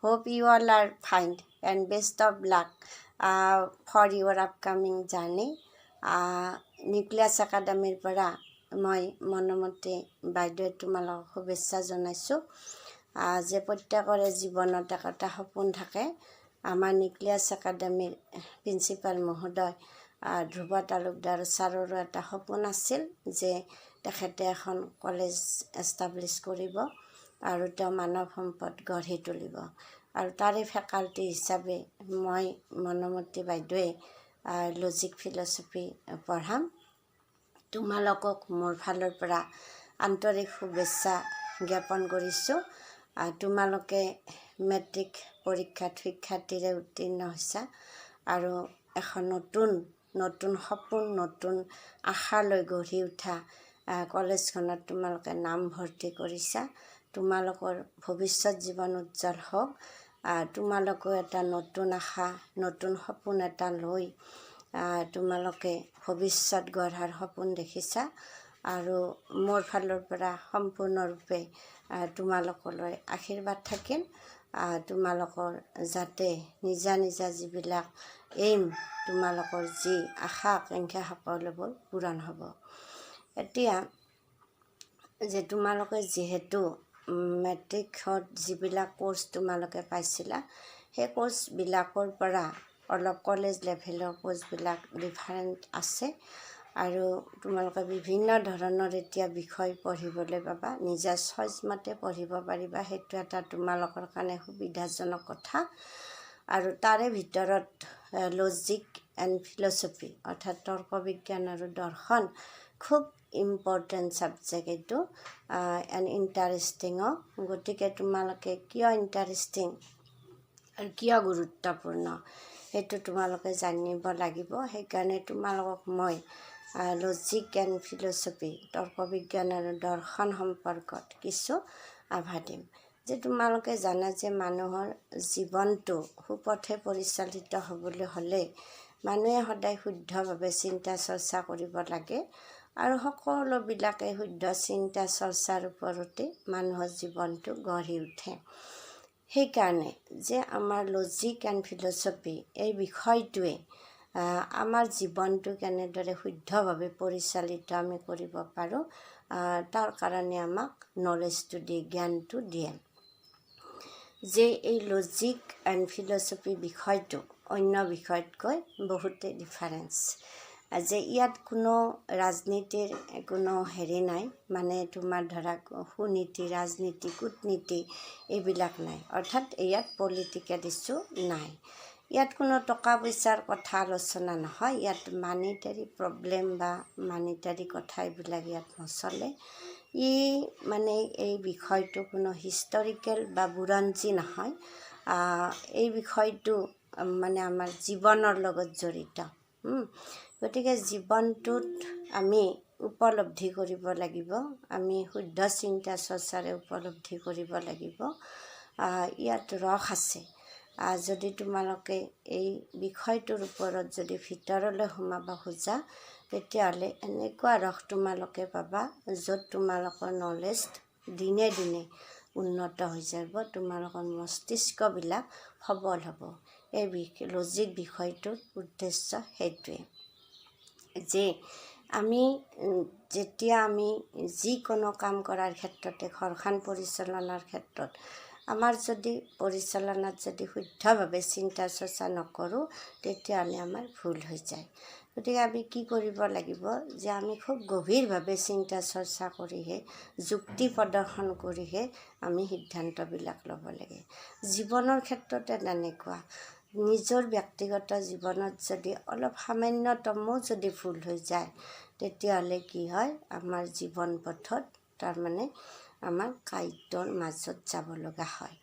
Hope you all are fine and best of luck for your upcoming journey. Nucleus একাডেমীৰ পৰা মই মনমতে বাইদেৱে তোমালোকক শুভেচ্ছা জনাইছোঁ। যে প্ৰত্যেকৰে জীৱনত এটা সপোন থাকে। আমাৰ নিউক্লিয়াছ একাডেমীৰ প্ৰিন্সিপাল মহোদয় ধ্ৰুৱ তালুকদাৰ ছাৰৰো এটা সপোন আছিল যে তেখেতে এখন কলেজ এষ্টাব্লিছ কৰিব আৰু তেওঁ মানৱ সম্পদ গঢ়ি তুলিব। আৰু তাৰে ফেকাল্টি হিচাপে মই মনমতী বাইদেৱে লজিক ফিলচফি পঢ়াম। তোমালোকক মোৰ ফালৰ পৰা আন্তৰিক শুভেচ্ছা জ্ঞাপন কৰিছোঁ। তোমালোকে মেট্ৰিক পৰীক্ষাত শিক্ষাৰ্থীৰে উত্তীৰ্ণ হৈছা আৰু এখন নতুন সপোন নতুন আশালৈ গঢ়ি উঠা কলেজখনত তোমালোকে নাম ভৰ্তি কৰিছা। তোমালোকৰ ভৱিষ্যত জীৱন উজ্জ্বল হওক। তোমালোকেও এটা নতুন আশা নতুন সপোন এটা লৈ তোমালোকে ভৱিষ্যত গঢ়াৰ সপোন দেখিছা আৰু মোৰ ফালৰ পৰা সম্পূৰ্ণৰূপে তোমালোকলৈ আশীৰ্বাদ থাকিল। তোমালোকৰ যাতে নিজা যিবিলাক এইম তোমালোকৰ যি আশা আকাংক্ষা সকলোবোৰ পূৰণ হ'ব। এতিয়া যে তোমালোকে যিহেতু মেট্ৰিকত যিবিলাক কোৰ্চ তোমালোকে পাইছিলা সেই কোৰ্চবিলাকৰ পৰা অলপ কলেজ লেভেলৰ কোৰ্চবিলাক ডিফাৰেণ্ট আছে আৰু তোমালোকে বিভিন্ন ধৰণৰ এতিয়া বিষয় পঢ়িবলৈ পাবা। নিজা চইচ মতে পঢ়িব পাৰিবা। সেইটো এটা তোমালোকৰ কাৰণে সুবিধাজনক কথা। আৰু তাৰে ভিতৰত লজিক এণ্ড ফিলচফি অৰ্থাৎ তৰ্ক বিজ্ঞান আৰু দৰ্শন খুব ইম্পৰ্টেণ্ট ছাবজেক্ট। এইটো এণ্ড ইণ্টাৰেষ্টিঙো। গতিকে তোমালোকে কিয় ইণ্টাৰেষ্টিং আৰু কিয় গুৰুত্বপূৰ্ণ সেইটো তোমালোকে জানিব লাগিব। সেইকাৰণে তোমালোকক মই লজিক এণ্ড ফিলচফি তৰ্ক বিজ্ঞান আৰু দৰ্শন সম্পৰ্কত কিছু আভা দিম। যে তোমালোকে জানা যে মানুহৰ জীৱনটো সুপথে পৰিচালিত হ'বলৈ হ'লে মানুহে সদায় শুদ্ধভাৱে চিন্তা চৰ্চা কৰিব লাগে আৰু সকলোবিলাকে শুদ্ধ চিন্তা চৰ্চাৰ ওপৰতে মানুহৰ জীৱনটো গঢ়ি উঠে। সেইকাৰণে যে আমাৰ লজিক এণ্ড ফিলচফি এই বিষয়টোৱে আমাৰ জীৱনটো কেনেদৰে শুদ্ধভাৱে পৰিচালিত আমি কৰিব পাৰোঁ তাৰ কাৰণে আমাক নলেজটো দিয়ে, জ্ঞানটো দিয়ে। যে এই লজিক এণ্ড ফিলচফি বিষয়টো অন্য বিষয়তকৈ বহুতেই ডিফাৰেঞ্চ। যে ইয়াত কোনো ৰাজনীতিৰ কোনো হেৰি নাই, মানে তোমাৰ ধৰা সুনীতি ৰাজনীতি কূটনীতি এইবিলাক নাই। অৰ্থাৎ ইয়াত পলিটিকেল ইছ্যু নাই। ইয়াত কোনো টকা পইচাৰ কথা আলোচনা নহয়। ইয়াত মানিটাৰী প্ৰব্লেম বা মানিটাৰী কথা এইবিলাক ইয়াত নচলে। মানে এই বিষয়টো কোনো হিষ্টৰিকেল বা বুৰঞ্জী নহয়। এই বিষয়টো মানে আমাৰ জীৱনৰ লগত জড়িত। গতিকে জীৱনটোত আমি উপলব্ধি কৰিব লাগিব। আমি শুদ্ধ চিন্তা চৰ্চাৰে উপলব্ধি কৰিব লাগিব। ইয়াত ৰস আছে। যদি তোমালোকে এই বিষয়টোৰ ওপৰত যদি ভিতৰলৈ সোমাব খোজা তেতিয়াহ'লে এনেকুৱা ৰস তোমালোকে পাবা য'ত তোমালোকৰ নলেজ দিনে দিনে উন্নত হৈ যাব। তোমালোকৰ মস্তিষ্কবিলাক সবল হ'ব। এই লজিক বিষয়টোৰ উদ্দেশ্য সেইটোৱে যে যেতিয়া আমি যিকোনো কাম কৰাৰ ক্ষেত্ৰতে ঘৰখন পৰিচালনাৰ ক্ষেত্ৰত আমাৰ যদি পৰিচালনাত যদি শুদ্ধভাৱে চিন্তা চৰ্চা নকৰোঁ তেতিয়াহ'লে আমাৰ ভুল হৈ যায়। গতিকে আমি কি কৰিব লাগিব যে আমি খুব গভীৰভাৱে চিন্তা চৰ্চা কৰিহে যুক্তি প্ৰদৰ্শন কৰিহে আমি সিদ্ধান্তবিলাক ল'ব লাগে। জীৱনৰ ক্ষেত্ৰতে তেনেকুৱা। নিজৰ ব্যক্তিগত জীৱনত যদি অলপ সামান্যতমো যদি ভুল হৈ যায় তেতিয়াহ'লে কি হয়, আমাৰ জীৱন পথত তাৰমানে আমাৰ কাঁইটৰ মাজত যাব লগা হয়।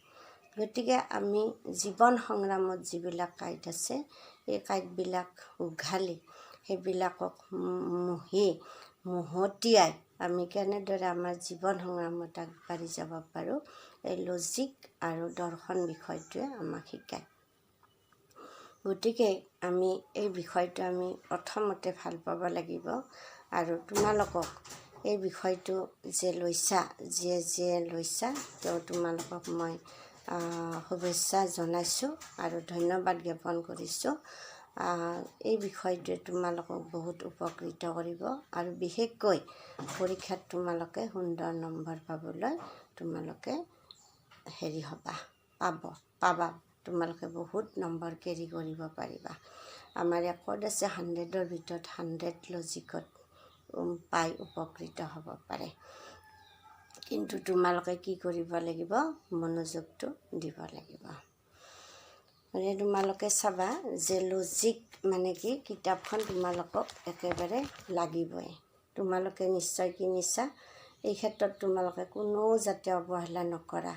গতিকে আমি জীৱন সংগ্ৰামত যিবিলাক কাঁইট আছে এই কাঁইটবিলাক উঘালি সেইবিলাকক মহতিয়াই আমি কেনেদৰে আমাৰ জীৱন সংগ্ৰামত আগবাঢ়ি যাব পাৰোঁ এই লজিক আৰু দৰ্শন বিষয়টোৱে আমাক শিকায়। গতিকে আমি এই বিষয়টো আমি প্ৰথমতে ভাল পাব লাগিব। আৰু তোমালোকক এই বিষয়টো যে লৈছা যিয়ে লৈছা তেওঁ তোমালোকক মই শুভেচ্ছা জনাইছোঁ আৰু ধন্যবাদ জ্ঞাপন কৰিছোঁ। এই বিষয়টোৱে তোমালোকক বহুত উপকৃত কৰিব আৰু বিশেষকৈ পৰীক্ষাত তোমালোকে সুন্দৰ নম্বৰ পাবলৈ তোমালোকে পাবা তোমালোকে বহুত নম্বৰ কেৰি কৰিব পাৰিবা। আমাৰ ৰেকৰ্ড আছে 100ৰ ভিতৰত 100 লজিকত পাই উপকৃত হ'ব পাৰে, কিন্তু তোমালোকে কি কৰিব লাগিব, মনোযোগটো দিব লাগিব। মানে তোমালোকে চাবা যে লজিক মানে কি, কিতাপখন তোমালোকক একেবাৰে লাগিবই। তোমালোকে নিশ্চয় কিনিছা, এই ক্ষেত্ৰত তোমালোকে কোনো যাতে অৱহেলা নকৰা।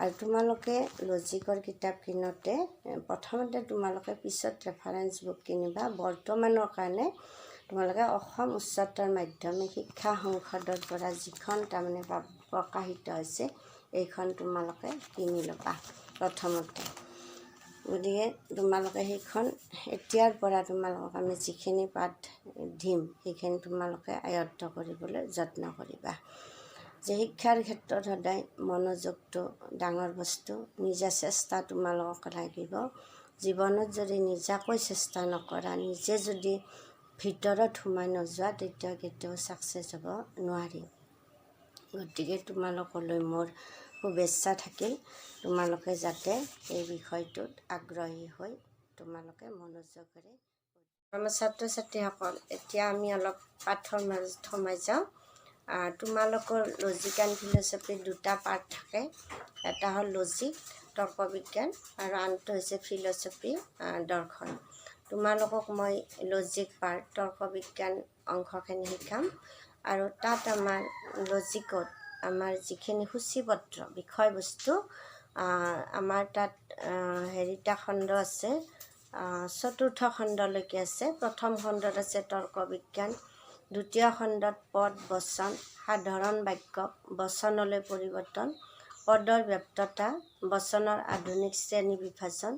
আৰু তোমালোকে লজিকৰ কিতাপ কিনোতে প্ৰথমতে তোমালোকে পিছত ৰেফাৰেঞ্চ বুক কিনিবা। বৰ্তমানৰ কাৰণে তোমালোকে অসম উচ্চতৰ মাধ্যমিক শিক্ষা সংসদৰ পৰা যিখন তাৰমানে প্ৰকাশিত হৈছে এইখন তোমালোকে কিনি ল'বা প্ৰথমতে। গতিকে তোমালোকে সেইখন এতিয়াৰ পৰা তোমালোকক আমি যিখিনি পাঠ দিম সেইখিনি তোমালোকে আয়ত্ত কৰিবলৈ যত্ন কৰিবা। যে শিক্ষাৰ ক্ষেত্ৰত সদায় মনোযোগটো ডাঙৰ বস্তু। নিজা চেষ্টা তোমালোকক লাগিব। জীৱনত যদি নিজাকৈ চেষ্টা নকৰা, নিজে যদি ভিতৰত সোমাই নোযোৱা, তেতিয়া কেতিয়াও ছাকচেছ হ'ব নোৱাৰি। গতিকে তোমালোকলৈ মোৰ শুভেচ্ছা থাকিল। তোমালোকে যাতে এই বিষয়টোত আগ্ৰহী হৈ তোমালোকে মনোযোগেৰে। আমাৰ ছাত্ৰ ছাত্ৰীসকল, এতিয়া আমি অলপ পাঠৰ মাজত সোমাই যাওঁ। তোমালোকৰ লজিক এণ্ড ফিলচফিৰ দুটা পাৰ্ট থাকে। এটা হ'ল লজিক তৰ্ক বিজ্ঞান আৰু আনটো হৈছে ফিলচফি দৰ্শন। তোমালোকক মই লজিক পাৰ্ট তৰ্ক বিজ্ঞান অংশখিনি শিকাম। আৰু তাত আমাৰ লজিকত আমাৰ যিখিনি সূচীপত্ৰ বিষয়বস্তু, আমাৰ তাত হেৰিটা খণ্ড আছে, 4ৰ্থ খণ্ডলৈকে আছে। প্ৰথম খণ্ডত আছে তৰ্ক বিজ্ঞান, দ্বিতীয় খণ্ডত পদ, বচন, সাধাৰণ বাক্য, বচনলৈ পৰিৱৰ্তন, পদৰ ব্যপ্ততা, বচনৰ আধুনিক শ্ৰেণী বিভাজন।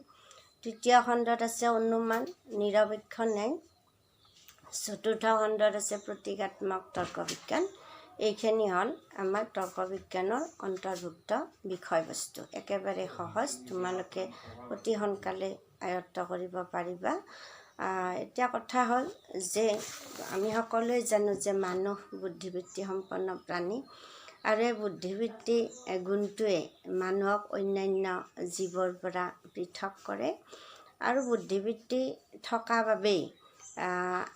তৃতীয় খণ্ডত আছে অনুমান, নিৰপেক্ষ ন্যায়। চতুৰ্থ খণ্ডত আছে প্ৰতীকাত্মক তৰ্ক বিজ্ঞান। এইখিনি হ'ল আমাৰ তৰ্ক বিজ্ঞানৰ অন্তৰ্ভুক্ত বিষয়বস্তু। একেবাৰে সহজ, তোমালোকে অতি সোনকালে আয়ত্ত কৰিব পাৰিবা। এতিয়া কথা হ'ল যে আমি সকলোৱে জানো যে মানুহ বুদ্ধিবৃত্তি সম্পন্ন প্ৰাণী, আৰু এই বুদ্ধিবৃত্তি গুণটোৱে মানুহক অন্যান্য জীৱৰ পৰা পৃথক কৰে। আৰু বুদ্ধিবৃত্তি থকা বাবেই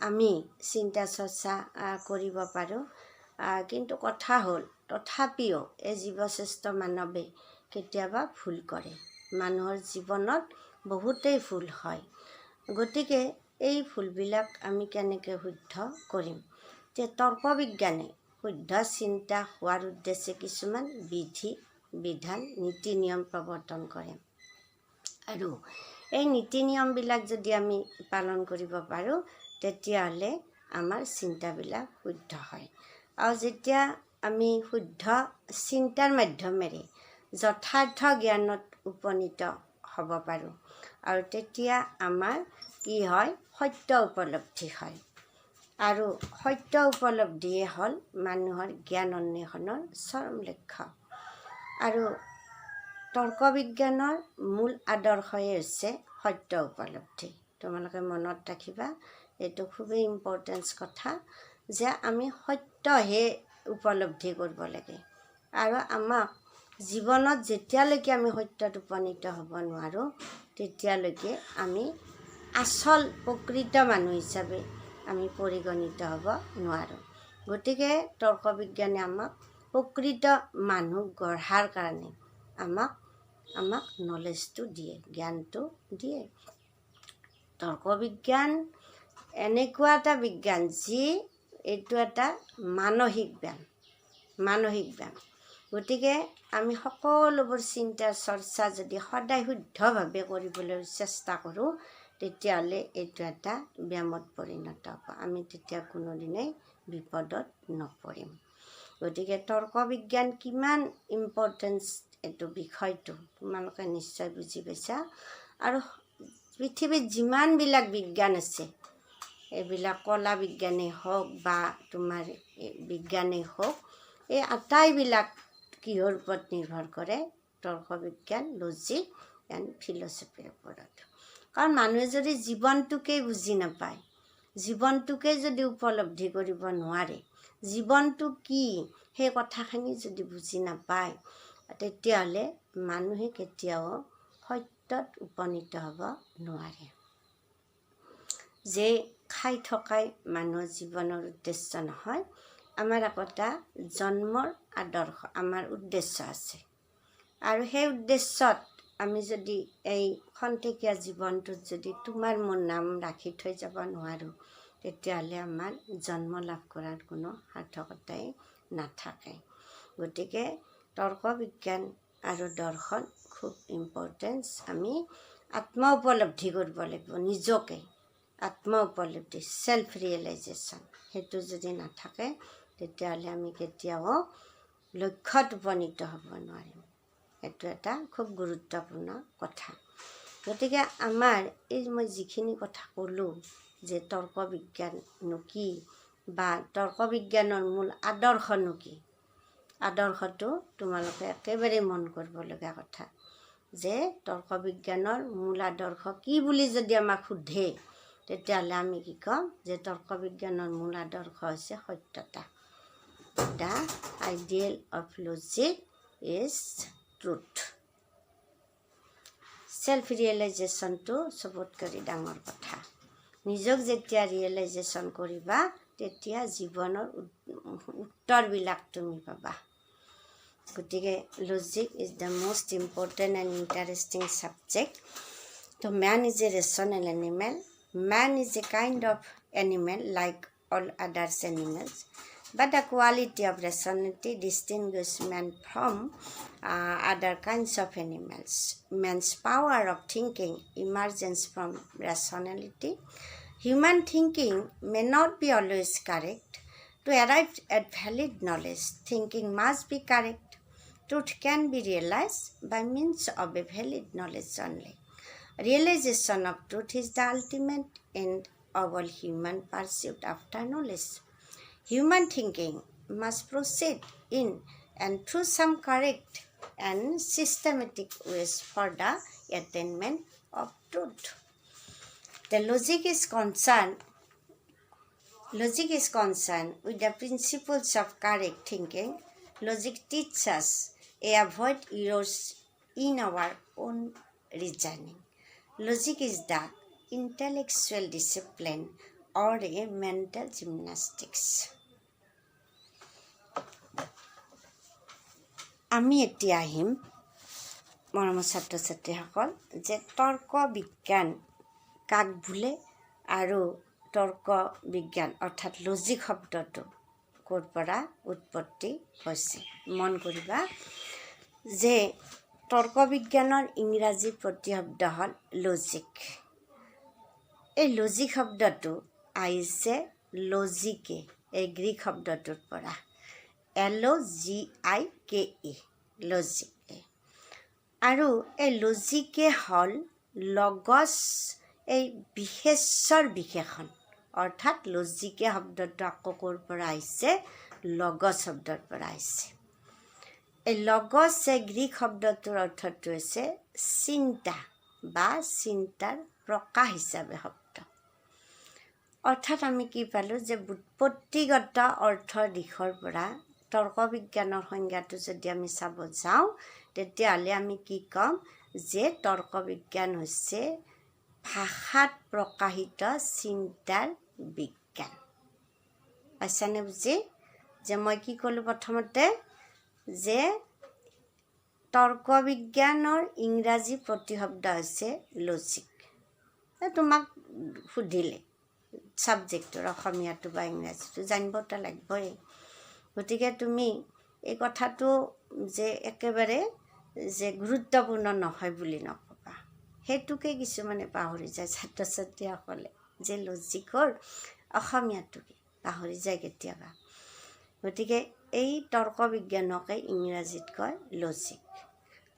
আমি চিন্তা চৰ্চা কৰিব পাৰোঁ। কিন্তু কথা হ'ল তথাপিও এই জীৱশ্ৰেষ্ঠ মানৱে কেতিয়াবা ভুল কৰে। মানুহৰ জীৱনত বহুতেই ভুল হয়। গতিকে এই ভুলবিলাক আমি কেনেকৈ শুদ্ধ কৰিম? যে তৰ্ক বিজ্ঞানে শুদ্ধ চিন্তা হোৱাৰ উদ্দেশ্যে কিছুমান বিধি বিধান নীতি নিয়ম প্ৰৱৰ্তন কৰে। আৰু এই নীতি নিয়মবিলাক যদি আমি পালন কৰিব পাৰোঁ, তেতিয়াহ'লে আমাৰ চিন্তাবিলাক শুদ্ধ হয়। আৰু যেতিয়া আমি শুদ্ধ চিন্তাৰ মাধ্যমেৰে যথাৰ্থ জ্ঞানত উপনীত হ'ব পাৰোঁ, আৰু তেতিয়া আমাৰ কি হয়, সত্য উপলব্ধি হয়। আৰু সত্য উপলব্ধিয়ে হ'ল মানুহৰ জ্ঞান অন্বেষণৰ চৰম লক্ষ্য। আৰু তৰ্ক বিজ্ঞানৰ মূল আদৰ্শই হৈছে সত্য উপলব্ধি। তোমালোকে মনত ৰাখিবা, এইটো খুবেই ইম্পৰ্টেঞ্চ কথা যে আমি সত্যহে উপলব্ধি কৰিব লাগে। আৰু আমাক জীৱনত যেতিয়ালৈকে আমি সত্যত উপনীত হ'ব নোৱাৰোঁ, তেতিয়ালৈকে আমি আচল প্ৰকৃত মানুহ হিচাপে আমি পৰিগণিত হ'ব নোৱাৰোঁ। গতিকে তৰ্ক বিজ্ঞানে আমাক প্ৰকৃত মানুহ গঢ়াৰ কাৰণে আমাক নলেজটো দিয়ে, জ্ঞানটো দিয়ে। তৰ্ক বিজ্ঞান এনেকুৱা এটা বিজ্ঞান যি এইটো এটা মানসিক জ্ঞান। গতিকে আমি সকলোবোৰ চিন্তা চৰ্চা যদি সদায় শুদ্ধভাৱে কৰিবলৈ চেষ্টা কৰোঁ, তেতিয়াহ'লে এইটো এটা ব্যায়ামত পৰিণত হ'ব। আমি তেতিয়া কোনোদিনেই বিপদত নপৰিম। গতিকে তৰ্ক বিজ্ঞান কিমান ইম্পৰ্টেঞ্চ এইটো বিষয়টো তোমালোকে নিশ্চয় বুজি পাইছা। আৰু পৃথিৱীত যিমানবিলাক বিজ্ঞান আছে, এইবিলাক কলা বিজ্ঞানেই হওক বা তোমাৰ বিজ্ঞানেই হওক, এই আটাইবিলাক কিহৰ ওপৰত নিৰ্ভৰ কৰে? তৰ্ক বিজ্ঞান লজিক এণ্ড ফিলচফিৰ ওপৰত। কাৰণ মানুহে যদি জীৱনটোকেই বুজি নাপায়, জীৱনটোকে যদি উপলব্ধি কৰিব নোৱাৰে, জীৱনটো কি সেই কথাখিনি যদি বুজি নাপায়, তেতিয়াহ'লে মানুহে কেতিয়াও সত্যত উপনীত হ'ব নোৱাৰে। যে খাই থকাই মানুহৰ জীৱনৰ উদ্দেশ্য নহয়, আমাৰ একোটা জন্মৰ আদৰ্শ, আমাৰ উদ্দেশ্য আছে। আৰু সেই উদ্দেশ্যত আমি যদি এই খন্তেকীয়া জীৱনটোত যদি তোমাৰ মোৰ নাম ৰাখি থৈ যাব নোৱাৰোঁ, তেতিয়াহ'লে আমাৰ জন্ম লাভ কৰাৰ কোনো সাৰ্থকতাই নাথাকে। গতিকে তৰ্ক বিজ্ঞান আৰু দৰ্শন খুব ইম্পৰ্টেঞ্চ। আমি আত্ম উপলব্ধি কৰিব লাগিব, নিজকে আত্ম উপলব্ধি, সেল্ফ ৰিয়েলাইজেশ্যন, সেইটো যদি নাথাকে তেতিয়াহ'লে আমি কেতিয়াও লক্ষ্যত উপনীত হ'ব নোৱাৰিম। সেইটো এটা খুব গুৰুত্বপূৰ্ণ কথা। গতিকে আমাৰ এই মই যিখিনি কথা ক'লোঁ যে তৰ্ক বিজ্ঞাননো কি বা তৰ্ক বিজ্ঞানৰ মূল আদৰ্শনো কি, আদৰ্শটো তোমালোকে একেবাৰে মন কৰিবলগীয়া কথা যে তৰ্ক বিজ্ঞানৰ মূল আদৰ্শ কি বুলি যদি আমাক সোধে, তেতিয়াহ'লে আমি কি ক'ম যে তৰ্ক বিজ্ঞানৰ মূল আদৰ্শ হৈছে সত্যতা। The ideal of logic is truth. Self ৰিয়েলাইজেশ্যনটো চবতকৈ ডাঙৰ কথা। নিজক যেতিয়া ৰিয়েলাইজেশ্যন কৰিবা, তেতিয়া জীৱনৰ উত্তৰবিলাক তুমি পাবা। গতিকে logic is the most important and interesting subject. তো man is a rational animal. Man is a kind of animal like all other animals, but the quality of rationality distinguishes man from other kinds of animals. Man's power of thinking emerges from rationality. Human thinking may not be always correct. To arrive at valid knowledge, thinking must be correct. Truth can be realized by means of a valid knowledge only. Realization of truth is the ultimate end of all human pursuit after knowledge. Human thinking must proceed in and through some correct and systematic ways for the attainment of truth. The logic is concerned with the principles of correct thinking. Logic teaches us to avoid errors in our own reasoning. Logic is the intellectual discipline or a mental gymnastics. আমি এতিয়া আহিম মৰমৰ ছাত্ৰ ছাত্ৰীসকল যে তৰ্ক বিজ্ঞান কাক বোলে আৰু তৰ্ক বিজ্ঞান অৰ্থাৎ লজিক শব্দটো ক'ৰ পৰা উৎপত্তি হৈছে। মন কৰিবা যে তৰ্ক বিজ্ঞানৰ ইংৰাজী প্ৰতিশব্দ হ'ল লজিক। এই লজিক শব্দটো আহিছে লজিকে, এই গ্ৰীক শব্দটোৰ পৰা, LOGIKE, লজিক। আৰু এই লজিকে হ'ল লগছ, এই বিশেষ্যৰ বিশেষণ, অৰ্থাৎ লজিকে শব্দটো আকৌ ক'ৰ পৰা আহিছে, লগছ শব্দৰ পৰা আহিছে। এই লগছ এই গ্ৰীক শব্দটোৰ অৰ্থটো হৈছে চিন্তা বা চিন্তাৰ প্ৰকাশ হিচাপে শব্দ। অৰ্থাৎ আমি কি পালোঁ যে ব্যুৎপত্তিগত অৰ্থৰ দিশৰ পৰা তৰ্ক বিজ্ঞানৰ সংজ্ঞাটো যদি আমি চাব যাওঁ, তেতিয়াহ'লে আমি কি ক'ম যে তৰ্ক বিজ্ঞান হৈছে ভাষাত প্ৰকাশিত চিন্তাৰ বিজ্ঞান। পাইছানে বুজি? যে মই কি ক'লোঁ প্ৰথমতে যে তৰ্ক বিজ্ঞানৰ ইংৰাজী প্ৰতিশব্দ হৈছে লজিক। তোমাক সুধিলে ছাবজেক্টৰ অসমীয়াটো বা ইংৰাজীটো জানিবতো লাগিবই। গতিকে তুমি এই কথাটো যে একেবাৰে যে গুৰুত্বপূৰ্ণ নহয় বুলি নক'বা, সেইটোকে কিছুমানে পাহৰি যায় ছাত্ৰ ছাত্ৰীসকলে, যে লজিকৰ অসমীয়াটো কি পাহৰি যায় কেতিয়াবা। গতিকে এই তৰ্ক বিজ্ঞানকে ইংৰাজীত কয় লজিক।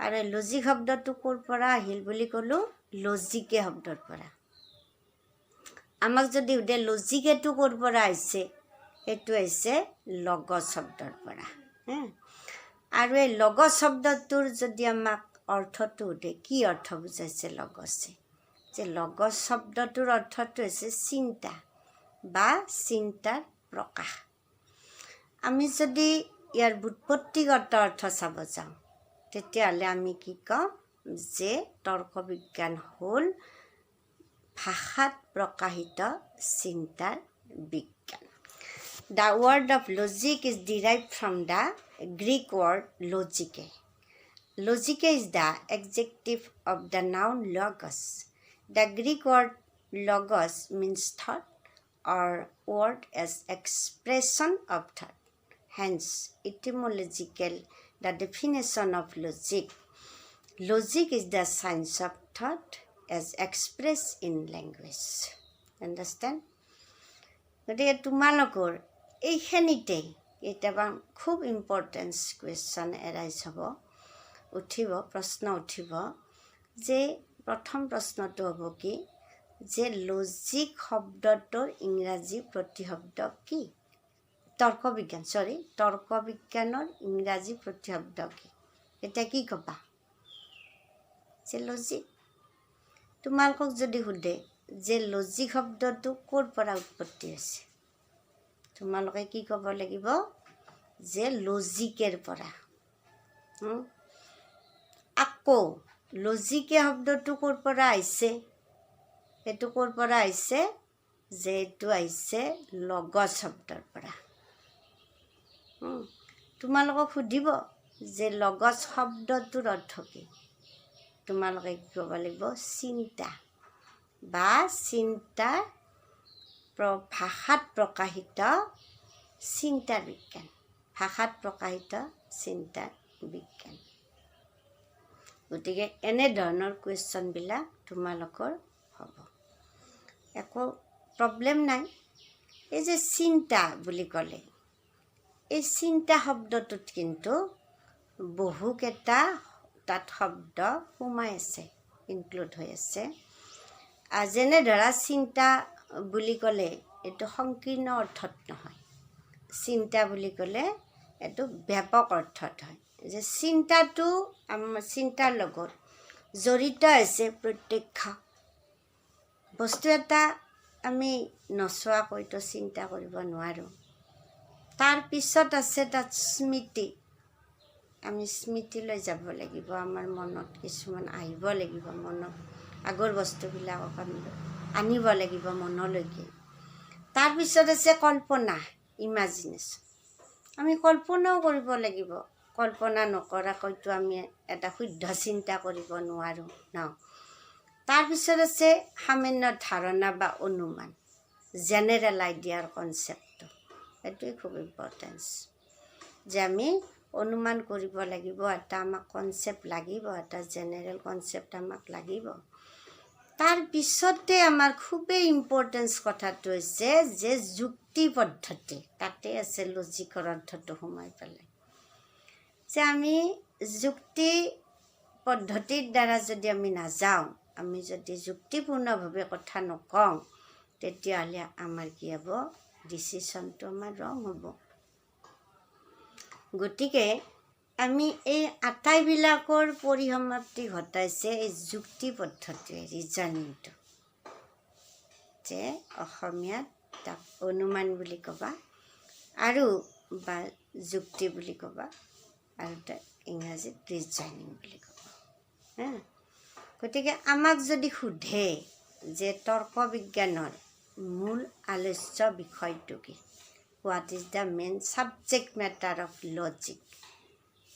আৰু লজিক শব্দটো ক'ৰ পৰা আহিল বুলি ক'লোঁ, লজিকে শব্দৰ পৰা। আমাক যদি সুধে লজিকেটো ক'ৰ পৰা আহিছে, সেইটো আহিছে লগছ শব্দৰ পৰা। আৰু এই লগজ শব্দটোৰ যদি আমাক অৰ্থটো সোধে কি অৰ্থ বুজাইছে লগজে, যে লগজ শব্দটোৰ অৰ্থটো হৈছে চিন্তা বা চিন্তাৰ প্ৰকাশ। আমি যদি ইয়াৰ ব্যুৎপত্তিগত অৰ্থ চাব যাওঁ তেতিয়াহ'লে আমি কি ক'ম যে তৰ্ক বিজ্ঞান হ'ল ভাষাত প্ৰকাশিত চিন্তাৰ বিজ্ঞান। The word of logic is derived from the Greek word logike. Logike is the adjective of the noun logos. The Greek word logos means thought or word as expression of thought. Hence, etymological, the definition of logic. Logic is the science of thought as expressed in language. Understand? গতিকে তোমালোকৰ এইখিনিতে কেতিয়াবা খুব importance question arise হ'ব, প্ৰশ্ন উঠিব যে প্ৰথম প্ৰশ্নটো হ'ব কি যে লজিক শব্দটোৰ ইংৰাজী প্ৰতিশব্দ কি? তৰ্ক বিজ্ঞানৰ ইংৰাজী প্ৰতিশব্দ কি? এতিয়া কি ক'বা? যে লজিক। তোমালোকক যদি সোধে যে লজিক শব্দটো ক'ৰ পৰা উৎপত্তি হৈছে, তোমালোকে কি ক'ব লাগিব? যে লজিকেৰ পৰা। আকৌ লজিকে শব্দটো ক'ৰ পৰা আহিছে? এইটো ক'ৰ পৰা আহিছে? যে এইটো আহিছে লগজ শব্দৰ পৰা। তোমালোকক সুধিব যে লগজ শব্দটোৰ অৰ্থ কি? তোমালোকে কি ক'ব লাগিব? চিন্তা বা চিন্তাৰ ভাষাত প্ৰকাশিত চিন্তাৰ বিজ্ঞান। ভাষাত প্ৰকাশিত চিন্তাৰ বিজ্ঞান। গতিকে এনেধৰণৰ কুৱেশ্যনবিলাক তোমালোকৰ হ'ব, একো প্ৰব্লেম নাই। এই যে চিন্তা বুলি ক'লে, এই চিন্তা শব্দটোত কিন্তু বহুকেইটা তাত শব্দ সোমাই আছে, ইনক্লুড হৈ আছে। যেনে ধৰা চিন্তা বুলি ক'লে এইটো সংকীৰ্ণ অৰ্থত নহয়, চিন্তা বুলি ক'লে এইটো ব্যাপক অৰ্থত হয়। যে চিন্তাটো চিন্তাৰ লগত জড়িত আছে প্ৰত্যক্ষ বস্তু এটা। আমি নচোৱাকৈতো চিন্তা কৰিব নোৱাৰোঁ। তাৰ পিছত আছে তাত স্মৃতি। আমি স্মৃতিলৈ যাব লাগিব, আমাৰ মনত কিছুমান আহিব লাগিব, মনত আগৰ বস্তুবিলাকক আমি আনিব লাগিব মনলৈকে। তাৰপিছত আছে কল্পনা, ইমাজিনেশ্যন। আমি কল্পনাও কৰিব লাগিব। কল্পনা নকৰাকৈতো আমি এটা শুদ্ধ চিন্তা কৰিব নোৱাৰোঁ ন। তাৰপিছত আছে সামান্য ধাৰণা বা অনুমান, জেনেৰেল আইডিয়াৰ কনচেপ্টটো। সেইটোৱে খুব ইম্পৰ্টেঞ্চ, যে আমি অনুমান কৰিব লাগিব, এটা আমাক কনচেপ্ট লাগিব, এটা জেনেৰেল কনচেপ্ট আমাক লাগিব। তাৰপিছতে আমাৰ খুবেই ইম্পৰ্টেঞ্চ কথাটো হৈছে যে যুক্তি পদ্ধতি। তাতে আছে লজিকৰ অৰ্থটো সোমাই পেলাই, যে আমি যুক্তি পদ্ধতিৰ দ্বাৰা যদি আমি নাযাওঁ, আমি যদি যুক্তিপূৰ্ণভাৱে কথা নকওঁ, তেতিয়াহ'লে আমাৰ কি হ'ব? ডিচিশ্যনটো আমাৰ ৰং হ'ব। গতিকে আমি এই আটাইবিলাকৰ পৰিসমাপ্তি ঘটাইছে এই যুক্তি পদ্ধতিয়ে, ৰিজনিংটো। যে অসমীয়াত তাক অনুমান বুলি ক'বা আৰু বা যুক্তি বুলি ক'বা, আৰু তাক ইংৰাজীত ৰিজনিং বুলি ক'বা। গতিকে আমাক যদি সোধে যে তৰ্ক বিজ্ঞানৰ মূল আলোচ্য বিষয়টো কি, what is the main subject matter of logic,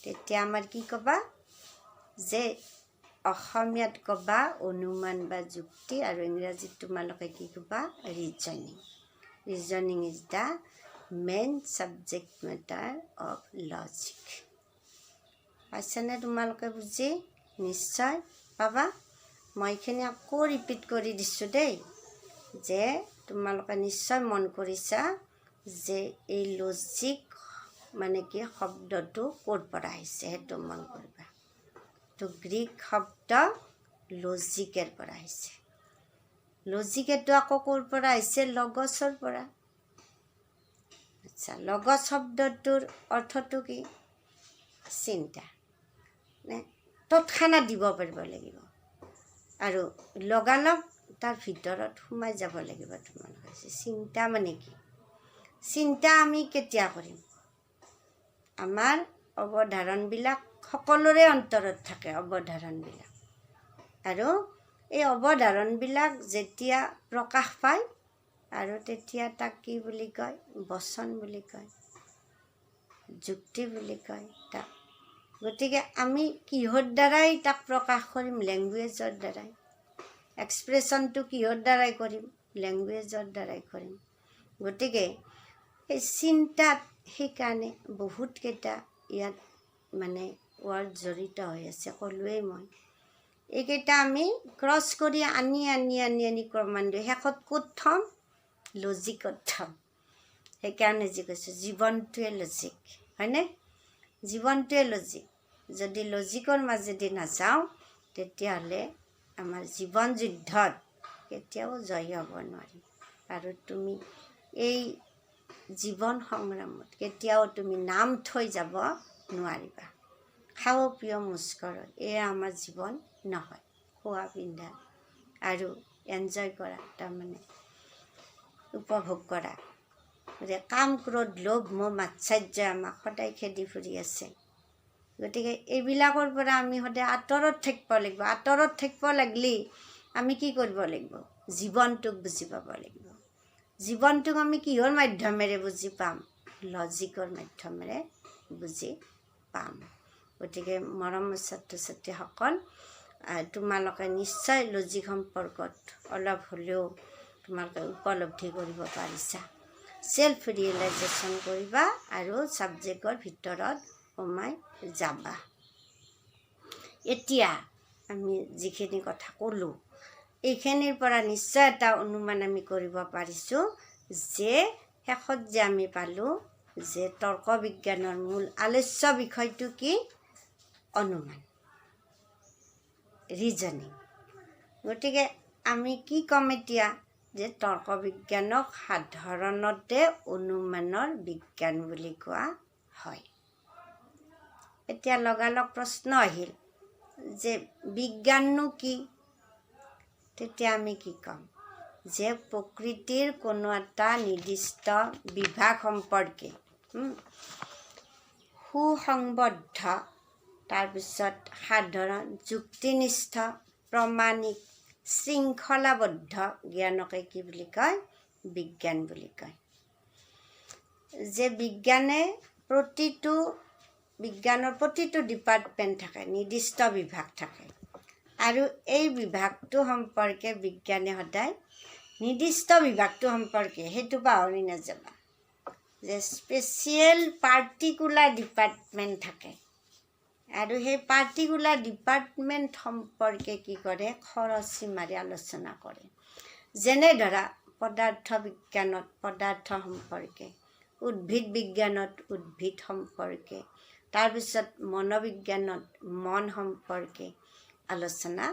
তেতিয়া আমাৰ কি ক'বা? যে অসমীয়াত ক'বা অনুমান বা যুক্তি, আৰু ইংৰাজীত তোমালোকে কি ক'বা? Reasoning. Reasoning is the main subject matter of logic. পাইছানে তোমালোকে বুজি? নিশ্চয় পাবা। মই এইখিনি আকৌ ৰিপিট কৰি দিছোঁ দেই, যে তোমালোকে নিশ্চয় মন কৰিছা যে এই লজিক মানে কি শব্দটো ক'ৰ পৰা আহিছে, সেইটো মন কৰিবা। তো গ্ৰীক শব্দ লজিকেৰ পৰা আহিছে। লজিকেটো আকৌ ক'ৰ পৰা আহিছে? লগছৰ পৰা। আচ্ছা, লগজ শব্দটোৰ অৰ্থটো কি? চিন্তা নে তৎক্ষণাত দিব পাৰিব লাগিব আৰু লগালগ তাৰ ভিতৰত সোমাই যাব লাগিব। তোমালোকে চিন্তা মানে কি? চিন্তা আমি কেতিয়া কৰিম? আমাৰ অৱধাৰণবিলাক সকলোৰে অন্তৰত থাকে অৱধাৰণবিলাক, আৰু এই অৱধাৰণবিলাক যেতিয়া প্ৰকাশ পায় আৰু তেতিয়া তাক কি বুলি কয়? বচন বুলি কয়, যুক্তি বুলি কয় তাক। গতিকে আমি কিহৰ দ্বাৰাই তাক প্ৰকাশ কৰিম? লেংগুৱেজৰ দ্বাৰাই। এক্সপ্ৰেশ্যনটো কিহৰ দ্বাৰাই কৰিম? লেংগুৱেজৰ দ্বাৰাই কৰিম। গতিকে সেই চিন্তাত সেইকাৰণে বহুতকেইটা ইয়াত মানে ৱৰ্ড জড়িত হৈ আছে, ক'লোৱেই মই। এইকেইটা আমি ক্ৰছ কৰি আনি ক্ৰমান্বয়ে শেষত ক'ত থ'ম? লজিকত থ'ম। সেইকাৰণে যি কৈছোঁ জীৱনটোৱে লজিক, হয়নে? জীৱনটোৱে লজিক। যদি লজিকৰ মাজেদি নাযাওঁ তেতিয়াহ'লে আমাৰ জীৱন যুদ্ধত কেতিয়াও জয় হ'ব নোৱাৰিম। আৰু তুমি এই জীৱন সংগ্ৰামত কেতিয়াও তুমি নাম থৈ যাব নোৱাৰিবা। খাও পিয় মুস্কৰ, এয়া আমাৰ জীৱন নহয়। খোৱা পিন্ধা আৰু এনজয় কৰা, তাৰমানে উপভোগ কৰা। গতিকে কাম ক্ৰোধ লোভ মোহ মাৎসৰ্যই আমাক সদায় খেদি ফুৰি আছে। গতিকে এইবিলাকৰ পৰা আমি সদায় আঁতৰত থাকিব লাগিব। আঁতৰত থাকিব লাগিলে আমি কি কৰিব লাগিব? জীৱনটোক বুজি পাব লাগিব। জীৱনটোক আমি কিহৰ মাধ্যমেৰে বুজি পাম? লজিকৰ মাধ্যমেৰে বুজি পাম। গতিকে মৰমৰ ছাত্ৰ ছাত্ৰীসকল, তোমালোকে নিশ্চয় লজিক সম্পৰ্কত অলপ হ'লেও তোমালোকে উপলব্ধি কৰিব পাৰিছা। চেল্ফ ৰিয়েলাইজেশ্যন কৰিবা আৰু ছাবজেক্টৰ ভিতৰত সোমাই যাবা। এতিয়া আমি যিখিনি কথা ক'লোঁ এইখিনিৰ পৰা নিশ্চয় এটা অনুমান আমি কৰিব পাৰিছোঁ যে শেষত যে আমি পালোঁ যে তৰ্ক বিজ্ঞানৰ মূল আলোচ্য বিষয়টো কি? অনুমান, ৰিজনিং। গতিকে আমি কি ক'ম এতিয়া? যে তৰ্ক বিজ্ঞানক সাধাৰণতে অনুমানৰ বিজ্ঞান বুলি কোৱা হয়। এতিয়া লগালগ প্ৰশ্ন আহিল যে বিজ্ঞাননো কি? তেতিয়া আমি কি ক'ম? যে প্ৰকৃতিৰ কোনো এটা নিৰ্দিষ্ট বিভাগ সম্পৰ্কে সুসংবদ্ধ, তাৰপিছত সাধাৰণ, যুক্তিনিষ্ঠ, প্ৰমাণিক, শৃংখলাবদ্ধ জ্ঞানকে কি বুলি কয়? বিজ্ঞান বুলি কয়। যে বিজ্ঞানৰ প্ৰতিটো ডিপাৰ্টমেণ্ট থাকে, নিৰ্দিষ্ট বিভাগ থাকে, আৰু এই বিভাগটো সম্পৰ্কে বিজ্ঞানে সদায় নিৰ্দিষ্ট বিভাগটো সম্পৰ্কে সেইটো পাহৰি নাযাবা যে স্পেচিয়েল পাৰ্টিকুলাৰ ডিপাৰ্টমেণ্ট থাকে, আৰু সেই পাৰ্টিকুলাৰ ডিপাৰ্টমেণ্ট সম্পৰ্কে কি কৰে? খৰচি মাৰি আলোচনা কৰে। যেনে ধৰা পদাৰ্থ বিজ্ঞানত পদাৰ্থ সম্পৰ্কে, উদ্ভিদ বিজ্ঞানত উদ্ভিদ সম্পৰ্কে, তাৰপিছত মনোবিজ্ঞানত মন সম্পৰ্কে আলোচনা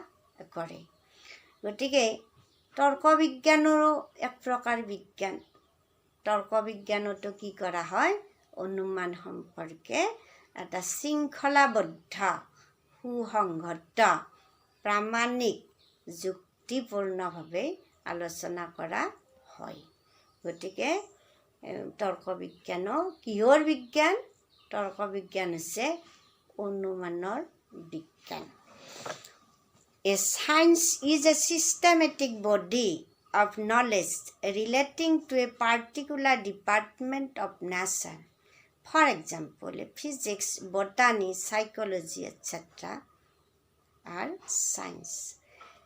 কৰে। গতিকে তৰ্ক বিজ্ঞানৰো এক প্ৰকাৰ বিজ্ঞান। তৰ্ক বিজ্ঞানতো কি কৰা হয়? অনুমান সম্পৰ্কে এটা শৃংখলাবদ্ধ, সুসংহত, প্ৰামাণিক, যুক্তিপূৰ্ণভাৱে আলোচনা কৰা হয়। গতিকে তৰ্ক বিজ্ঞানো কিহৰ বিজ্ঞান? তৰ্ক বিজ্ঞান হৈছে অনুমানৰ বিজ্ঞান। A science is a systematic body of knowledge relating to a particular department of nature. For example, physics, botany, psychology, etc. are science.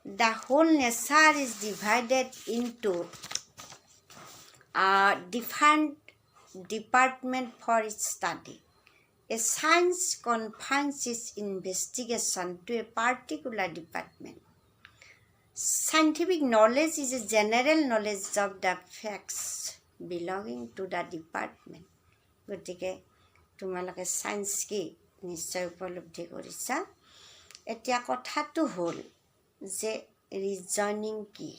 The whole nature is divided into different departments for its study. A science confines its investigation to a particular department. Scientific knowledge is a general knowledge of the facts belonging to the department. গতিকে তোমালোকে science কি নিশ্চয় উপলব্ধি কৰিছা। এতিয়া কথাটো হ'ল যে ৰিজনিং কি?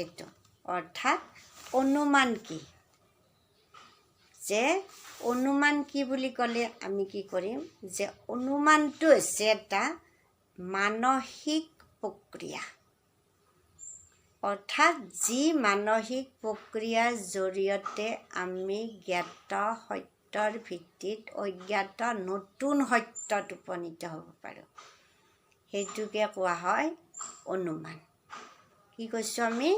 এইটো অৰ্থাৎ অনুমান কি? যে অনুমান কি বুলি ক'লে আমি কি কৰিম যে অনুমানটো হৈছে এটা মানসিক প্ৰক্ৰিয়া অৰ্থাৎ যি মানসিক প্ৰক্ৰিয়াৰ জৰিয়তে আমি জ্ঞাত সত্যৰ ভিত্তিত অজ্ঞাত নতুন সত্যত উপনীত হ'ব পাৰোঁ সেইটোকে কোৱা হয় অনুমান কি কৈছোঁ আমি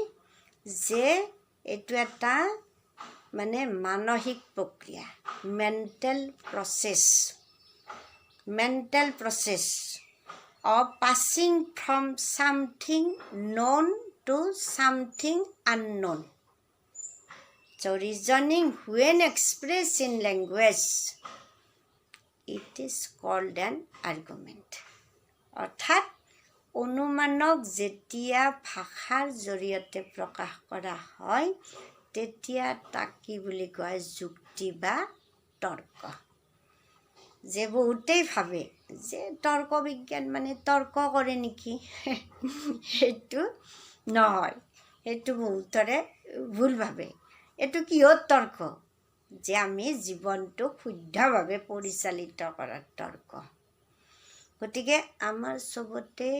যে এইটো এটা মানে মানসিক প্ৰক্ৰিয়া mental process of passing from something known to something unknown. So reasoning when expressed in language, it is called an argument. অৰ্থাৎ অনুমানক যেতিয়া ভাষাৰ জৰিয়তে প্ৰকাশ কৰা হয় তেতিয়া তাক কি বুলি কয় যুক্তি বা তৰ্ক যে বহুতেই ভাবে যে তৰ্ক বিজ্ঞান মানে তৰ্ক কৰে নেকি সেইটো নহয় সেইটো বহুতৰে ভুল ভাবে এইটো কিহৰ তৰ্ক যে আমি জীৱনটো শুদ্ধভাৱে পৰিচালিত কৰাৰ তৰ্ক গতিকে আমাৰ চবতে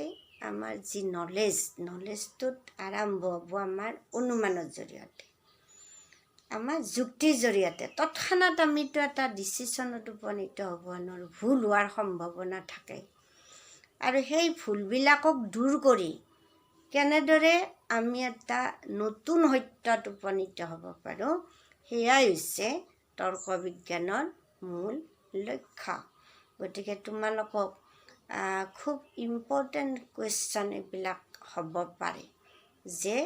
আমাৰ যি নলেজটোত আৰম্ভ হ'ব আমাৰ অনুমানৰ জৰিয়তে আমাৰ যুক্তিৰ জৰিয়তে তৎক্ষণাত আমিতো এটা ডিচিশ্যনত উপনীত হ'ব নোৱাৰোঁ ভুল হোৱাৰ সম্ভাৱনা থাকে আৰু সেই ভুলবিলাকক দূৰ কৰি কেনেদৰে আমি এটা নতুন সত্যত উপনীত হ'ব পাৰোঁ সেয়াই হৈছে তৰ্ক বিজ্ঞানৰ মূল লক্ষ্য গতিকে তোমালোকক খুব ইম্পৰ্টেণ্ট কুৱেশ্যন এইবিলাক হ'ব পাৰে যে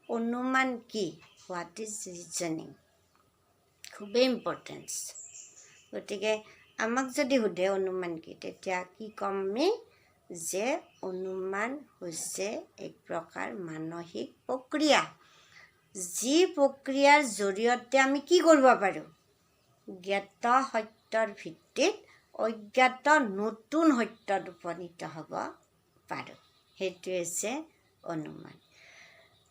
অনুমান কি হোৱাট ইজ ৰিজনিং খুবেই ইম্পৰ্টেঞ্চ গতিকে আমাক যদি সোধে অনুমান কি তেতিয়া কি ক'ম আমি যে অনুমান হৈছে এক প্ৰকাৰ মানসিক প্ৰক্ৰিয়া যি প্ৰক্ৰিয়াৰ জৰিয়তে আমি কি কৰিব পাৰোঁ জ্ঞাত সত্যৰ ভিত্তিত অজ্ঞাত নতুন সত্যত উপনীত হ'ব পাৰোঁ সেইটোৱে হৈছে অনুমান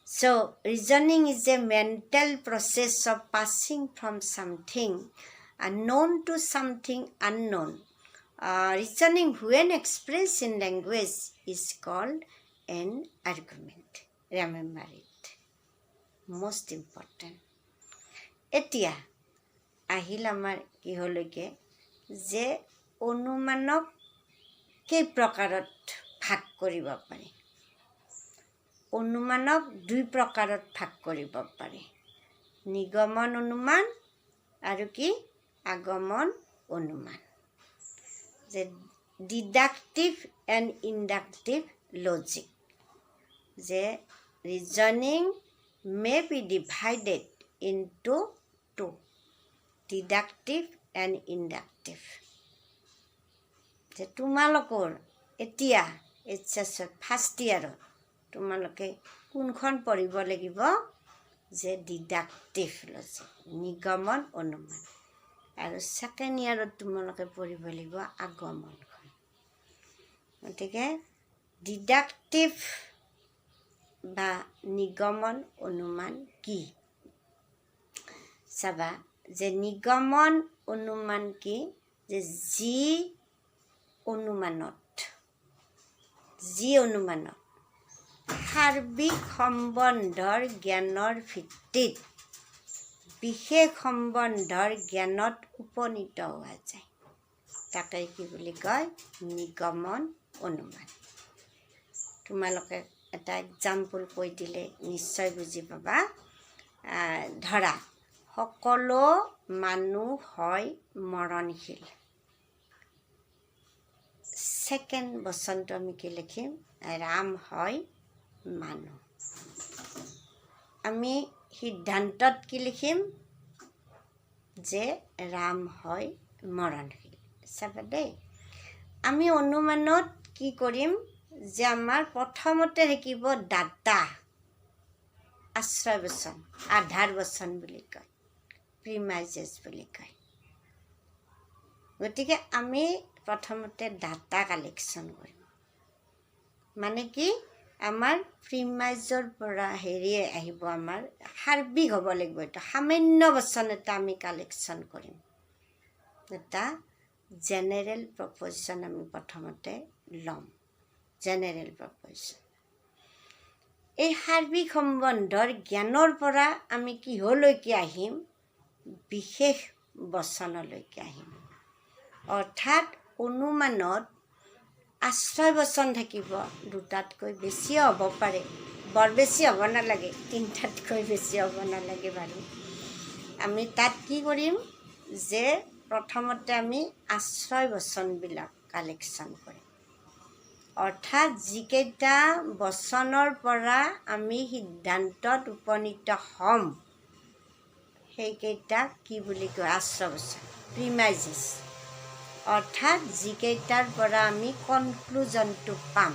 So, reasoning is a mental process of passing from something known to something unknown. Reasoning, when expressed in language, is called an argument. Remember it. Most important. এতিয়া আহিল আমাৰ কিহলৈকে যে অনুমানক কেই প্ৰকাৰত ভাগ কৰিব পাৰি অনুমানক দুই প্ৰকাৰত ভাগ কৰিব পাৰি নিগমন অনুমান আৰু কি আগমন অনুমান যে ডিডাক্টিভ এণ্ড ইণ্ডাক্টিভ লজিক যে reasoning may be divided into two deductive and inductive যে তোমালোকৰ এতিয়া এইচএছৰ ফাৰ্ষ্ট ইয়াৰত তোমালোকে কোনখন পঢ়িব লাগিব যে ডিডাক্টিভ লজিক নিগমন অনুমান আৰু ছেকেণ্ড ইয়াৰত তোমালোকে পঢ়িব লাগিব আগমনখন গতিকে ডিডাক্টিভ বা নিগমন অনুমান কি চাবা যে নিগমন অনুমান কি যে যি অনুমানত সাৰ্বিক সম্বন্ধৰ জ্ঞানৰ ভিত্তিত বিশেষ সম্বন্ধৰ জ্ঞানত উপনীত হোৱা যায় তাকে কি বুলি কয় নিগমন অনুমান তোমালোকে এটা এক্সাম্পল কৈ দিলে নিশ্চয় বুজি পাবা ধৰা সকলো মানুহ হয় মৰণশীল ছেকেণ্ড বচনটো আমি কি লিখিম ৰাম হয় মানুহ আমি সিদ্ধান্তত কি লিখিম যে ৰাম হয় মৰণশীল চাবা দেই আমি অনুমানত কি কৰিম যে আমাৰ প্ৰথমতে থাকিব দাতা আশ্ৰয় বচন আধাৰ বচন বুলি কয় প্ৰিমাইজেছ বুলি কয় গতিকে আমি প্ৰথমতে ডাটা কালেকশ্যন কৰিম মানে কি আমাৰ প্ৰিমাইজৰ পৰা হেৰিয়ে আহিব, আমাৰ সাৰ্বিক হ'ব লাগিব। এইটো সামান্য বচন এটা আমি কালেকশ্যন কৰিম। এটা জেনেৰেল প্ৰপ'জিশ্যন আমি প্ৰথমতে ল'ম। জেনেৰেল প্ৰপ'জিশ্যন, এই সাৰ্বিক সম্বন্ধৰ জ্ঞানৰ পৰা আমি কিহলৈকে আহিম? বিশেষ বচনলৈকে আহিম। অৰ্থাৎ অনুমানত আশ্ৰয় বচন থাকিব, দুটাতকৈ বেছিও হ'ব পাৰে, বৰ বেছি হ'ব নালাগে, তিনিটাতকৈ বেছি হ'ব নালাগে বাৰু। আমি তাত কি কৰিম যে প্ৰথমতে আমি আশ্ৰয় বচনবিলাক কালেকশ্যন কৰিম। অৰ্থাৎ যিকেইটা বচনৰ পৰা আমি সিদ্ধান্তত উপনীত হ'ম সেইকেইটা কি বুলি কয়? আশ্ৰয় বচন, প্ৰিমাইজেছ। অৰ্থাৎ যিকেইটাৰ পৰা আমি কনক্লুজনটো পাম।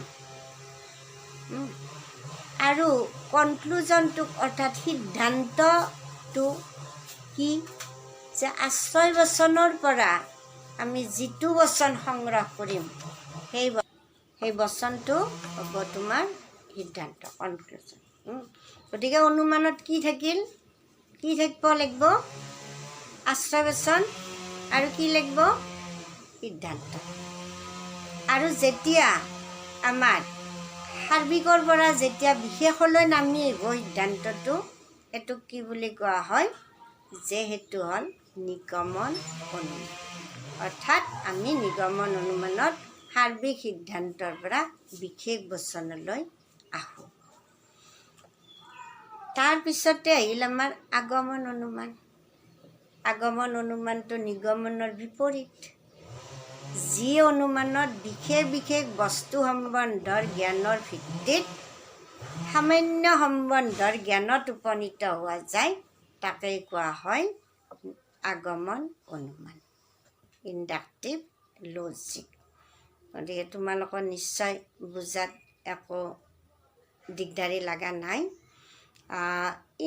আৰু কনক্লুজনটো অৰ্থাৎ সিদ্ধান্তটো কি? যে আশ্ৰয় বচনৰ পৰা আমি যিটো বচন সংগ্ৰহ কৰিম সেই বচনটো হ'ব তোমাৰ সিদ্ধান্ত, কনক্লুজন। গতিকে অনুমানত কি থাকিল? কি থাকিব লাগিব? আশ্ৰয় বচন আৰু কি লাগিব? সিদ্ধান্ত। আৰু যেতিয়া আমাৰ সাৰ্বিকৰ পৰা যেতিয়া বিশেষলৈ নামি আহিব সিদ্ধান্তটো, এইটোক কি বুলি কোৱা হয়? যে সেইটো হ'ল নিগমন অনুমান। অৰ্থাৎ আমি নিগমন অনুমানত সাৰ্বিক সিদ্ধান্তৰ পৰা বিশেষ বচনলৈ আহোঁ। তাৰপিছতে আহিল আমাৰ আগমন অনুমান। আগমন অনুমানটো নিগমনৰ বিপৰীত। যি অনুমানত বিশেষ বিশেষ বস্তু সম্বন্ধৰ জ্ঞানৰ ভিত্তিত সামান্য সম্বন্ধৰ জ্ঞানত উপনীত হোৱা যায়, তাকেই কোৱা হয় আগমন অনুমান, ইণ্ডাক্টিভ লজিক। গতিকে তোমালোকৰ নিশ্চয় বুজাত একো দিগদাৰি লগা নাই।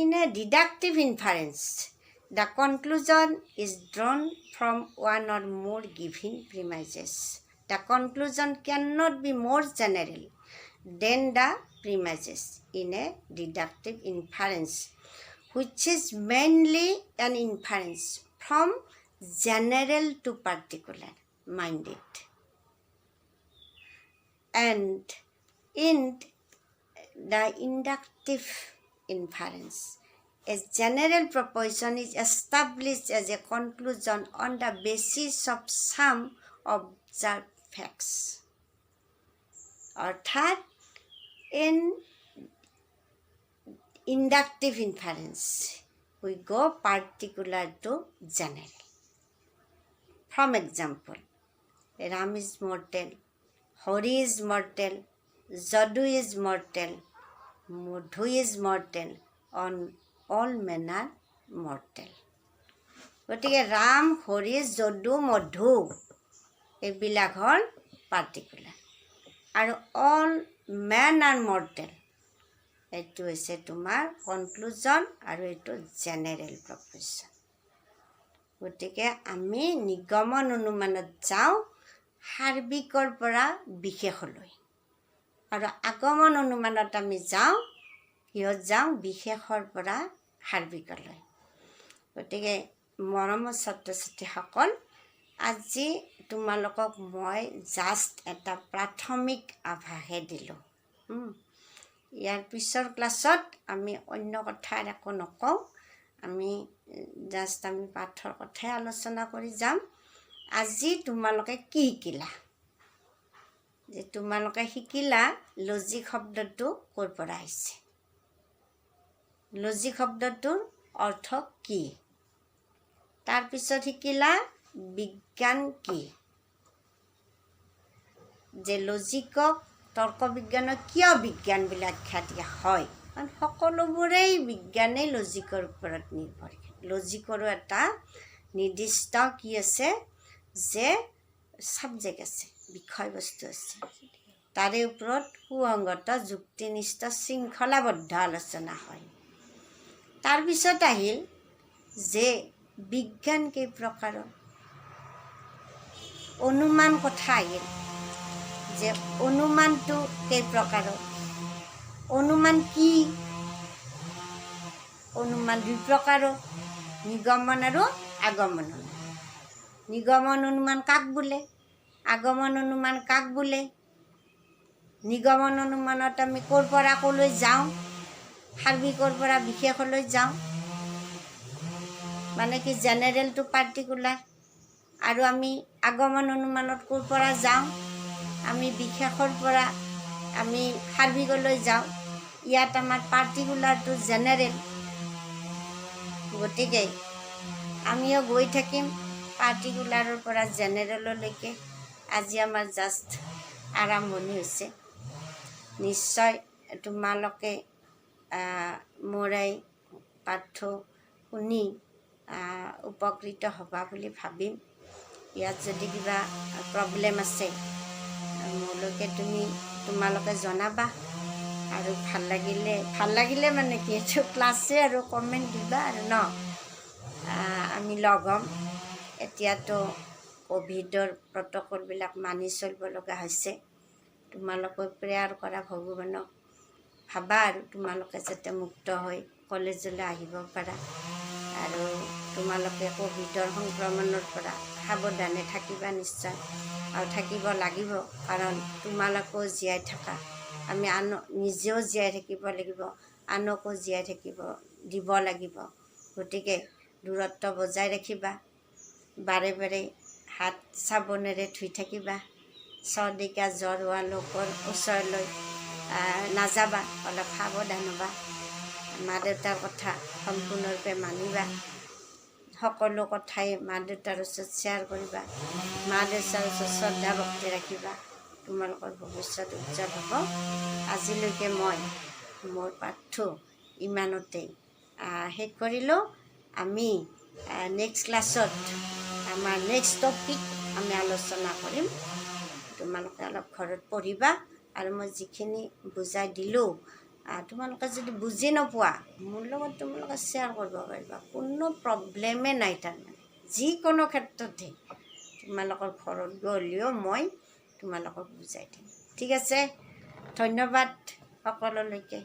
In a deductive inference, the conclusion is drawn from one or more given premises. The conclusion cannot be more general than the premises in a deductive inference, which is mainly an inference from general to particular minded. And in the inductive inference, a general proposition is established as a conclusion on the basis of some observed facts. অৰ্থাৎ in inductive inference, we go particular to general. From example, Ram is mortal, Hori is mortal, Jadu is mortal, Madhu is mortal, on all men are mortal. গতিকে ৰাম, হৰি, যদু, মধু এইবিলাক হ'ল particular. আৰু all men R mortal, এইটো হৈছে তোমাৰ conclusion, আৰু এইটো general প্ৰপ'জিশ্যন। গতিকে আমি নিগমন অনুমানত যাওঁ সাৰ্বিকৰ পৰা বিশেষলৈ, আৰু আগমন অনুমানত আমি যাওঁ বিশেষৰ পৰা সাৰ্বিকলৈ। গতিকে মৰমৰ ছাত্ৰ ছাত্ৰীসকল, আজি তোমালোকক মই জাষ্ট এটা প্ৰাথমিক আভাসহে দিলোঁ। ইয়াৰ পিছৰ ক্লাছত আমি অন্য কথা একো নকওঁ, আমি পাঠৰ কথাই আলোচনা কৰি যাম। আজি তোমালোকে কি শিকিলা? যে তোমালোকে শিকিলা লজিক শব্দটো ক'ৰ পৰা আহিছে, লজিক শব্দটোৰ অৰ্থ কি? তাৰপিছত শিকিলা বিজ্ঞান কি, যে লজিকক তৰ্ক বিজ্ঞানক কিয় বিজ্ঞান বুলি আখ্যা দিয়া হয়, কাৰণ সকলোবোৰেই বিজ্ঞানেই লজিকৰ ওপৰত নিৰ্ভৰশীল। লজিকৰো এটা নিৰ্দিষ্ট কি আছে, যে ছাবজেক্ট আছে, বিষয়বস্তু আছে, তাৰে ওপৰত সুসংগত যুক্তিনিষ্ঠ শৃংখলাবদ্ধ আলোচনা হয়। তাৰপিছত আহিল যে বিজ্ঞান কেই প্ৰকাৰৰ, অনুমান কথা আহিল যে অনুমানটো কেই প্ৰকাৰৰ, অনুমান কি? অনুমান দুই প্ৰকাৰৰ, নিগমন আৰু আগমন। নিগমন অনুমান কাক বোলে? আগমন অনুমান কাক বোলে? নিগমন অনুমানত আমি ক'ৰ পৰা ক'লৈ যাওঁ, সাৰ্বিকৰ পৰা বিশেষলৈ যাওঁ, মানে কি জেনেৰেল টু পাৰ্টিকুলাৰ। আৰু আমি আগমন অনুমানত ক'ৰ পৰা যাওঁ, আমি বিশেষৰ পৰা আমি সাৰ্বিকলৈ যাওঁ। ইয়াত আমাৰ পাৰ্টিকুলাৰ টু জেনেৰেল, গতিকে আমিও গৈ থাকিম পাৰ্টিকুলাৰৰ পৰা জেনেৰেললৈকে। আজি আমাৰ জাষ্ট আৰম্ভণি হৈছে। নিশ্চয় তোমালোকে মোৰ এই পাঠ্য শুনি উপকৃত হ'বা বুলি ভাবিম। ইয়াত যদি কিবা প্ৰব্লেম আছে মোলৈকে তোমালোকে জনাবা। আৰু ভাল লাগিলে মানে কি এইটো ক্লাছে আৰু কমেণ্ট দিবা আৰু ন। আমি লগ হ'ম। এতিয়াতো ক'ভিডৰ প্ৰট'কলবিলাক মানি চলিব লগা হৈছে। তোমালোকে প্ৰেয়াৰ কৰা ভগৱানক, ভাবা আৰু তোমালোকে যাতে মুক্ত হৈ কলেজলৈ আহিব পাৰা। আৰু তোমালোকে ক'ভিডৰ সংক্ৰমণৰ পৰা সাৱধানে থাকিবা নিশ্চয়, আৰু থাকিব লাগিব। কাৰণ তোমালোকেও জীয়াই থাকা, আমি নিজেও জীয়াই থাকিব লাগিব, আনকো জীয়াই থাকিব দিব লাগিব। গতিকে দূৰত্ব বজাই ৰাখিবা, বাৰে বাৰে হাত চাবোনেৰে ধুই থাকিবা, চৰ্দিকা জ্বৰ হোৱা লোকৰ ওচৰলৈ নাযাবা, অলপ সাৱধান হ'বা। মা দেউতাৰ কথা সম্পূৰ্ণৰূপে মানিবা, সকলো কথাই মা দেউতাৰ ওচৰত শ্বেয়াৰ কৰিবা, মা দেউতাৰ ওচৰত শ্ৰদ্ধা ভক্তি ৰাখিবা, তোমালোকৰ ভৱিষ্যত উজ্জ্বল হ'ব। আজিলৈকে মই মোৰ পাঠ্য ইমানতেই শেষ কৰিলোঁ। আমি নেক্সট ক্লাছত আমাৰ নেক্সট টপিক আমি আলোচনা কৰিম। তোমালোকে অলপ ঘৰত পঢ়িবা, আৰু মই যিখিনি বুজাই দিলোঁ তোমালোকে যদি বুজি নোপোৱা মোৰ লগত তোমালোকে শ্বেয়াৰ কৰিব পাৰিবা, কোনো প্ৰব্লেমে নাই। তাৰমানে যিকোনো ক্ষেত্ৰতে তোমালোকৰ ঘৰত গ'লেও মই তোমালোকক বুজাই দিম। ঠিক আছে, ধন্যবাদ সকলোলৈকে।